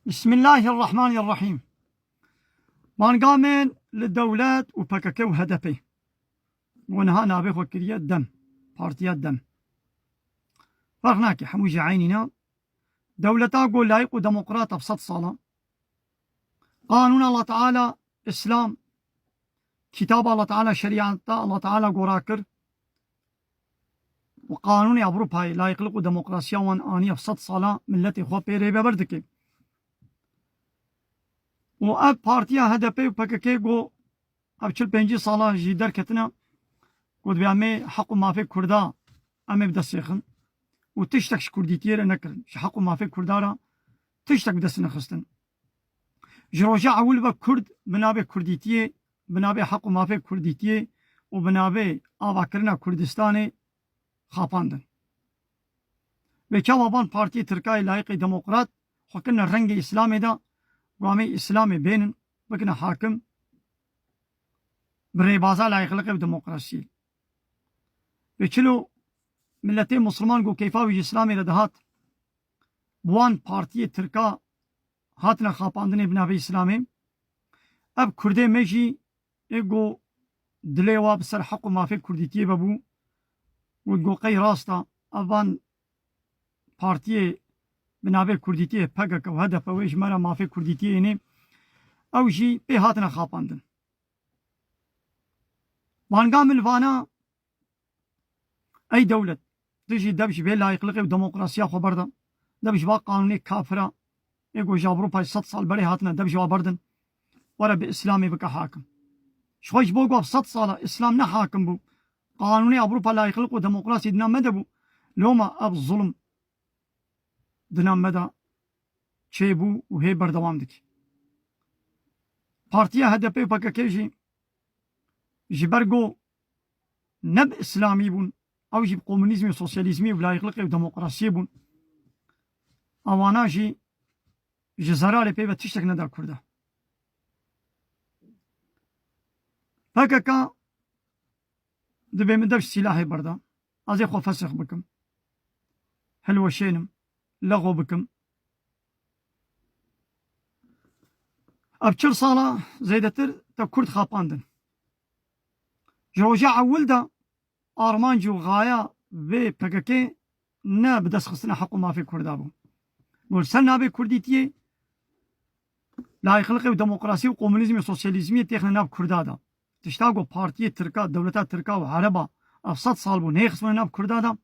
بسم الله الرحمن الرحيم. بانقامن للدولات وبككي وهدفي ونها نابي وكرية دم بارتيات دم فرناكي حموجي عيننا دولتا قول لايق وديمقراط بصد صالة قانون الله تعالى إسلام كتاب الله تعالى شريعة الله تعالى قراكر وقانون أوروبا لايق لقو ديمقراطيا وان آنية بصد صالة ملتي خو بيري ببردكي و اب پارتیا هدف و پککی گو اب 45 ساله جی درکتنا گود بیامه حق و مافی کردا امه بدسیخن و تشتکش کردیتیره نکرن حق و مافی کردارا تشتک بدس نخستن جروجا اول با کرد بنابه کردیتیه بنابه حق و مافی کردیتیه و بنابه آوا کرنا کردستان خاپاندن به چاوابان پارتی ترکای لایق دموکرات حکن رنگ اسلامی دا قوامي إسلامي بينن بكنا حاكم بريبازا لا يخلق بديمقراطية بيشلو ملتين مسلمان قو كيفاوي إسلامي لدهات بوان بارتي تركا هاتنا خاپاندني بنابي إسلامي اب كردي ميجي ايقو دليوا بسر حق ما في كرديتي بابو وقو قي راستا ابان بارتي بنابه کردیتی پگک و هدف ویش مرا مافی کردیتی اینه او جی به هاتنا خاپاندن وانقام الوانا ای دولت تجي دبش به لايق لقي وديمقراطيا خبردا دبش با قانوني كافره ايغو جابروبا 100 سال بري هاتنا دبش وابردن ورا باسلامي بك حاكم شويش بوغو 100 سال اسلام نه حاكم بو قانوني اوروبا لايق لقي وديمقراطيا دنا مدبو لوما اب ظلم دنام مدى چيبو وهي بردوام دكي بارتيا هدفي بككيجي جبرقو نب اسلامي بون او جيب كومونيزمي وسوسياليزمي ولا يخلقي وديمقراطية بون اوانا جي جزرالي بيبا تشتك ندا كردا بككا دبي مدبش سلاحي بردا ازي خو فسخ بكم حلوة شينم لغو بكم ابچر صالة زيدتر تا كرد خاپاندن جروجا اول دا آرمانجو غايا و پککی نه بدست خستنا حق ما في كردا بو قول سنة بي كرديتيه لا يخلقي وديمقراطية وكومونيزم وسوسياليزمية تيخنا ناب كردا دا تشتاقو بارتية تركا دولتات تركا وعربا افصد صال بو نيخصونا ناب كردا دا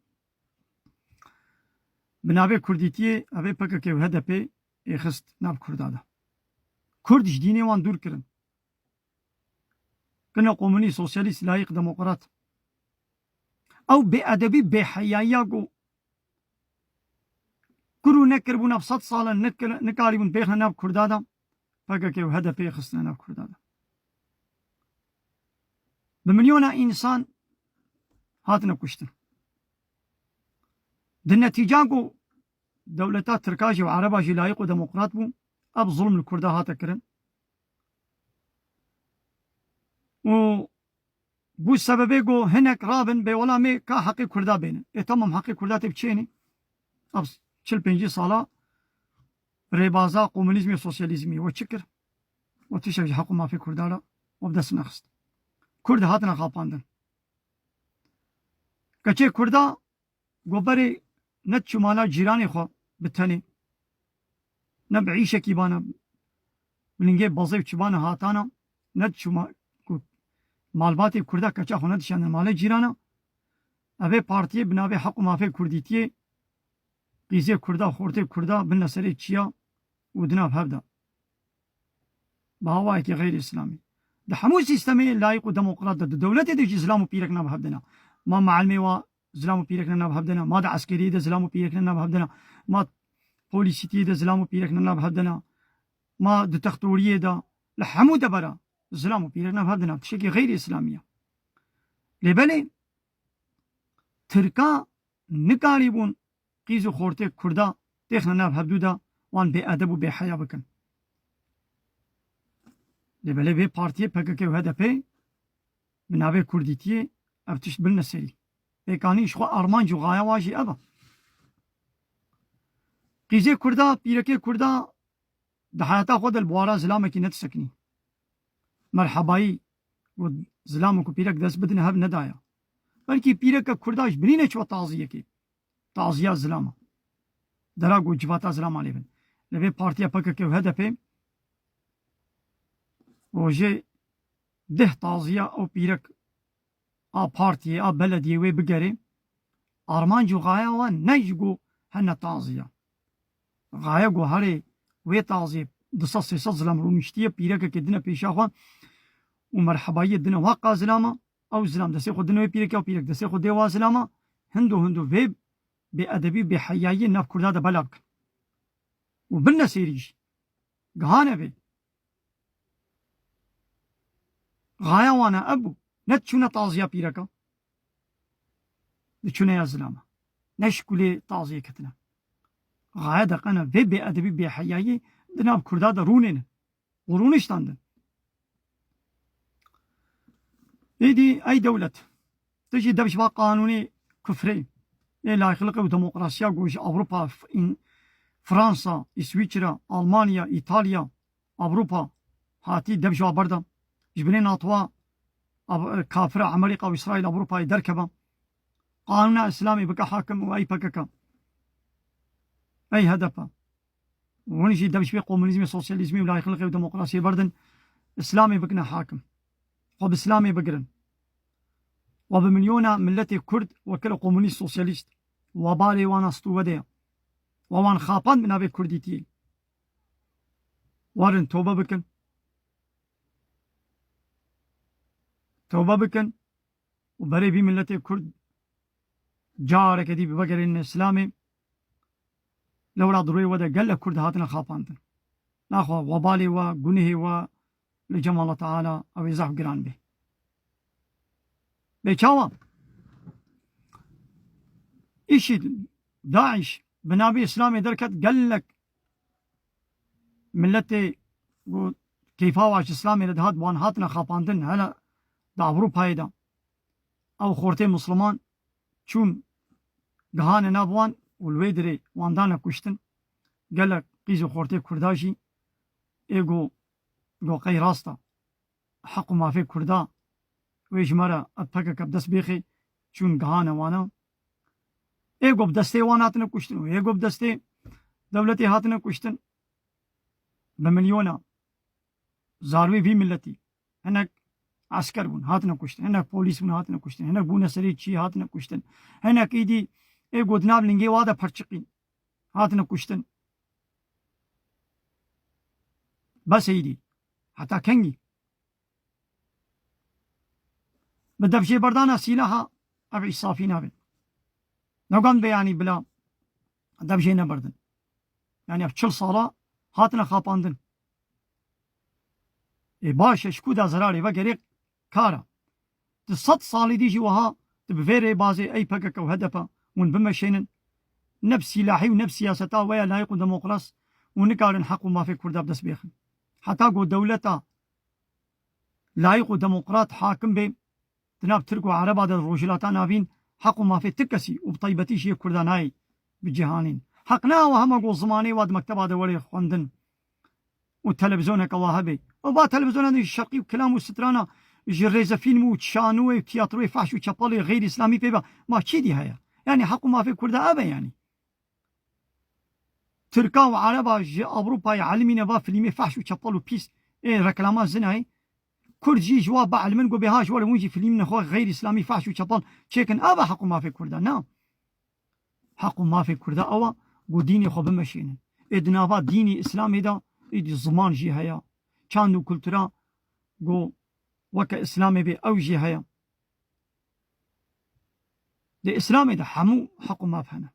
بنابه کردیتیه اوه پککی و هدفه اخست ناب کرداده کردش دینه وان دور کرن کنا قومونی سوسیالیست لایق دموکرات او بی ادبی بی حیایا گو کرو نکر بون اب 100 ساله نکاری بون بیخنا ناب کرداده پککی و هدفه اخست ناب کرداده بمليون انسان هاتنا کشتن دي النتيجة قو دولتات تركاجي وعرباجي لايق وديمقراط بو اب ظلم الكردا هاتا كرن و بو سببي قو هنك رابن بي ولا مي كا حقي كردا بين اتمم حقي كردا تبچيني اب 45 سالا ريبازا كومونيزمي وسوسياليزمي وچكر وتشج حق ما في كردالا وبدس نخست كرد هاتنا خاپاندن كچه كردا گوبري نت شمالا جيراني خو بتني نب عيشة كيبانا بلنجي بازيب چبانا هاتانا نت شما مالباتي كردا كچا خو ندشان مالي جيرانا اوه پارتيه بنابه حق مافي كرديتيه قيزي كردا خورتي كردا بالنسري چيا ودناب هبدا بهواي كي غير اسلامي ده حمو سيستمي لايق وديمقراط ده دولتي دي اسلام بيرك ناب هبدنا ما معلمي و زلامو بيركنا ناب هبدنا ما دا عسكري دا زلامو بيركنا ناب هبدنا ما بوليسيتي دا زلامو بيركنا ناب هبدنا ما دا تختوريه دا لحمو دا برا زلامو بيركنا ناب هبدنا بشكل غير اسلامية لبالي تركا نكاري بون قيزو خورتي كردا تيخنا ناب هبدو دا وان بي ادب و بي حيا بكن لبالي بي بارتيه پککی و هدفه بنابه كرديتيه ابتشت بالنسري بيكاني شخو أرمان جو غايا واجي أبا قيزي كردا بيركي كردا ده حياتا خود البوارا زلامك نتسكني مرحبایی و زلامك پیرک دست بدن هب ندایا بلکه پیرک کرداش برینه چو تعزیه کی تعزیه زلامه دراغو جواتا زلام عليهم لبي بارتيا PKK و HDP وجه ده تعزیه او پیرک ا بارتي ا بلديه وي بقري ارمان جو غايا و نيجو هن تعزیه غايا جو هري وي تعزیه دصص زلام رومشتيه پیرک كدنا پیشاخوا ومرحباية دنا واقع زلامة أو زلام دسي خود دنوي بيرك أو بيرك دسي خود ديوا زلامة هندو فيب بأدبي بحيايي ناف كردادة بلابك وبلنا سيريش قهانا بي غايا وانا أبو نتشونا تعزية بيركا نتشونا يا زلامة نشكولي تعزية كتنا غايا دقنا فيب بأدبي بحيايي دنا كردادة رونين ورونشتاندن ايدي اي دولة تجي دبش با قانوني كفري لا يخلق ديمقراطيا جوج اوروبا فرنسا اسويسرا المانيا ايطاليا اوروبا هاتي دبش بردا جبنين اطوا كافرة امريكا واسرائيل اوروبا يدركبا قانون اسلامي بقى حاكم واي بكك اي هدف ونجي دبش بي كومونيزم سوسياليزم ولا يخلق ديمقراطيا بردن اسلامي بقنا حاكم وبإسلامي بقرن وبمليون ملتي كرد وكل كومونيست سوسياليست وبالي وانا ستوديا ووان خاپان من ابي كرديتي وارن توبه بكن وبري بي ملتي كرد جارك دي بقرن اسلامي لولا ضروي ودا قال كرد هاتنا خاپاندن ناخو وبالي وغنيه و لجمع الله تعالى او يزاح قران به بيشاوا إيشي داعش بنابي إسلامي دركت قال لك ملتي كيف واش إسلامي لدهات بوان هاتنا خاپاندن هلا دا أوروبا دا أو خورتي مسلمان چون قهان نابوان والويدري واندانا كشتن قال لك قيزو خورتي كرداشي إيقو قي راستا حق ما في كردا ويش مرة أتفكك بدس بيخي چون قهانا وانا ايقو بدستي واناتنا كشتن ويقو بدستي دولتي هاتنا كشتن بمليونا زاروي في ملتي هناك عسكر بون هاتنا كشتن هناك بوليس بون هاتنا كشتن هناك بونا سريد شي هاتنا كشتن هناك ايدي ايقو دناب لنجي وادا پرچقين هاتنا كشتن بس ايدي حتى كنجي بدبشي بردانا سيلاها ابي صافينا بن نوغان بياني بلا دبشي نبردن يعني بچل صالة هاتنا خاپاندن باشا شكو دا زراري وگريق كارا تصد صالي ديجي وها تبفيري بازي اي پكك و هدفا ون بمشينن نفس سلاحي ونفس سياستا ويا لايق وديمقراس ونكارن حق ما في كردا بدس بيخن حتى قو دولتا لايق وديمقراط حاكم بي تناب تركو عربا دا الروجلاتا نابين حق ما في تكسي وبطيبتي شي كردان هاي بالجهانين حقنا وهم قو زماني واد مكتبا دا ولي خوندن والتلفزيون كواهبي وبا تلفزيون الشرقي وكلام وسترانا جريزة فيلم وتشانو وتياترو فحش وشابالي غير اسلامي بيبا ما تشي دي هيا يعني حق ما في كردا ابا يعني تركا وعربا جي اوروبا يعلمين با فيلمي فحش وشابالو بيس ايه ركلامات زناي كرد جي جوا بعلمن قو بهاش ولا ونجي فيلم نخو غير اسلامي فحش وشابال تشيكن ابا حق ما في كردا نا حق ما في كردا اوا قو ديني خو بمشينن ادنافا ديني اسلامي دا ايدي زمان جي هيا كانو كولتورا قو وكا اسلامي بي او جي هيا دي اسلامي دا حمو حق ما فهنا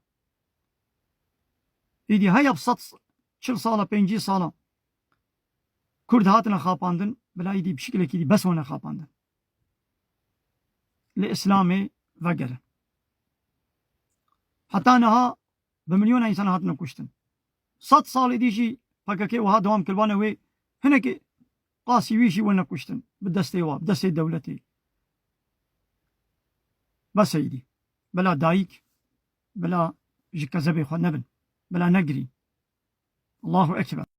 ايدي هيا بسط شل صالة بينجي صالة كرد هاتنا خاپاندن بلا ايدي بشكل كيدي بس وانا خاپاندن لإسلامي وغيره حتى انها بمليون انسان هاتنا كشتن 100 صالة ديجي فكاكي وها دوام كلوانا وي هناك قاسي ويشي وانا كشتن بدستي واب بدستي دولتي بس ايدي بلا دايك بلا جكا زبي خو نبن بلا نقري الله أكبر